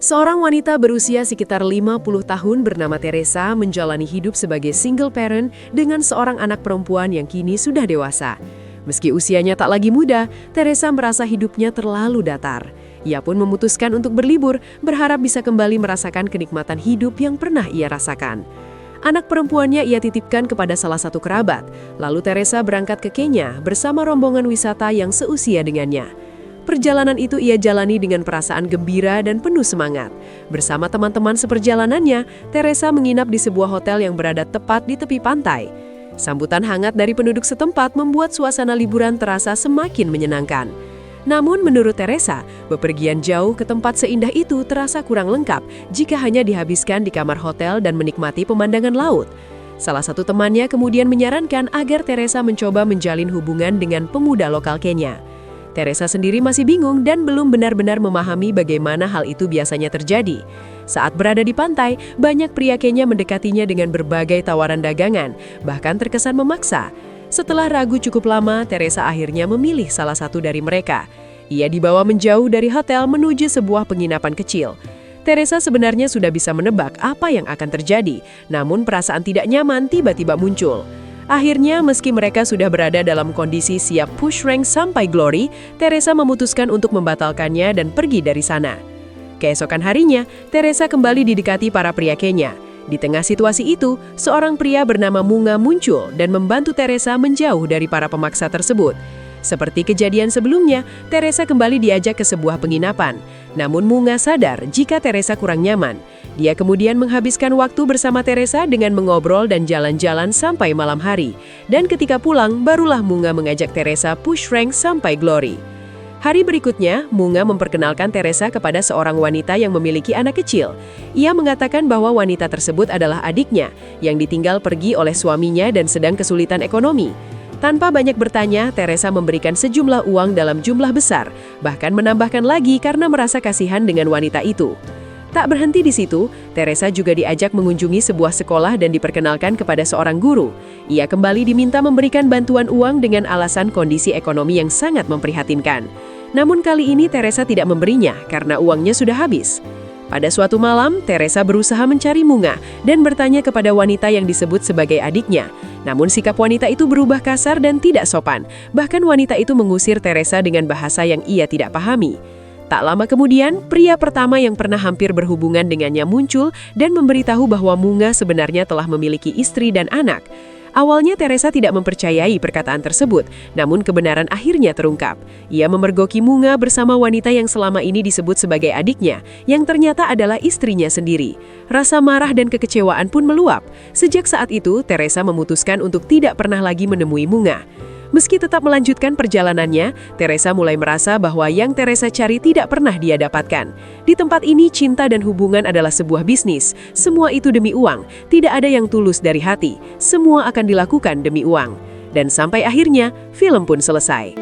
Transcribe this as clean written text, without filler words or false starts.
Seorang wanita berusia sekitar 50 tahun bernama Teresa menjalani hidup sebagai single parent dengan seorang anak perempuan yang kini sudah dewasa. Meski usianya tak lagi muda, Teresa merasa hidupnya terlalu datar. Ia pun memutuskan untuk berlibur, berharap bisa kembali merasakan kenikmatan hidup yang pernah ia rasakan. Anak perempuannya ia titipkan kepada salah satu kerabat, lalu Teresa berangkat ke Kenya bersama rombongan wisata yang seusia dengannya. Perjalanan itu ia jalani dengan perasaan gembira dan penuh semangat. Bersama teman-teman seperjalanannya, Teresa menginap di sebuah hotel yang berada tepat di tepi pantai. Sambutan hangat dari penduduk setempat membuat suasana liburan terasa semakin menyenangkan. Namun menurut Teresa, bepergian jauh ke tempat seindah itu terasa kurang lengkap jika hanya dihabiskan di kamar hotel dan menikmati pemandangan laut. Salah satu temannya kemudian menyarankan agar Teresa mencoba menjalin hubungan dengan pemuda lokal Kenya. Teresa sendiri masih bingung dan belum benar-benar memahami bagaimana hal itu biasanya terjadi. Saat berada di pantai, banyak pria Kenya mendekatinya dengan berbagai tawaran dagangan, bahkan terkesan memaksa. Setelah ragu cukup lama, Teresa akhirnya memilih salah satu dari mereka. Ia dibawa menjauh dari hotel menuju sebuah penginapan kecil. Teresa sebenarnya sudah bisa menebak apa yang akan terjadi, namun perasaan tidak nyaman tiba-tiba muncul. Akhirnya, meski mereka sudah berada dalam kondisi siap push rank sampai glory, Teresa memutuskan untuk membatalkannya dan pergi dari sana. Keesokan harinya, Teresa kembali didekati para pria Kenya. Di tengah situasi itu, seorang pria bernama Munga muncul dan membantu Teresa menjauh dari para pemaksa tersebut. Seperti kejadian sebelumnya, Teresa kembali diajak ke sebuah penginapan. Namun Munga sadar jika Teresa kurang nyaman. Dia kemudian menghabiskan waktu bersama Teresa dengan mengobrol dan jalan-jalan sampai malam hari. Dan ketika pulang, barulah Munga mengajak Teresa push rank sampai glory. Hari berikutnya, Munga memperkenalkan Teresa kepada seorang wanita yang memiliki anak kecil. Ia mengatakan bahwa wanita tersebut adalah adiknya, yang ditinggal pergi oleh suaminya dan sedang kesulitan ekonomi. Tanpa banyak bertanya, Teresa memberikan sejumlah uang dalam jumlah besar, bahkan menambahkan lagi karena merasa kasihan dengan wanita itu. Tak berhenti di situ, Teresa juga diajak mengunjungi sebuah sekolah dan diperkenalkan kepada seorang guru. Ia kembali diminta memberikan bantuan uang dengan alasan kondisi ekonomi yang sangat memprihatinkan. Namun kali ini Teresa tidak memberinya karena uangnya sudah habis. Pada suatu malam, Teresa berusaha mencari Munga dan bertanya kepada wanita yang disebut sebagai adiknya. Namun sikap wanita itu berubah kasar dan tidak sopan. Bahkan wanita itu mengusir Teresa dengan bahasa yang ia tidak pahami. Tak lama kemudian, pria pertama yang pernah hampir berhubungan dengannya muncul dan memberitahu bahwa Munga sebenarnya telah memiliki istri dan anak. Awalnya Teresa tidak mempercayai perkataan tersebut, namun kebenaran akhirnya terungkap. Ia memergoki Munga bersama wanita yang selama ini disebut sebagai adiknya, yang ternyata adalah istrinya sendiri. Rasa marah dan kekecewaan pun meluap. Sejak saat itu, Teresa memutuskan untuk tidak pernah lagi menemui Munga. Meski tetap melanjutkan perjalanannya, Teresa mulai merasa bahwa yang Teresa cari tidak pernah dia dapatkan. Di tempat ini, cinta dan hubungan adalah sebuah bisnis. Semua itu demi uang. Tidak ada yang tulus dari hati. Semua akan dilakukan demi uang. Dan sampai akhirnya, film pun selesai.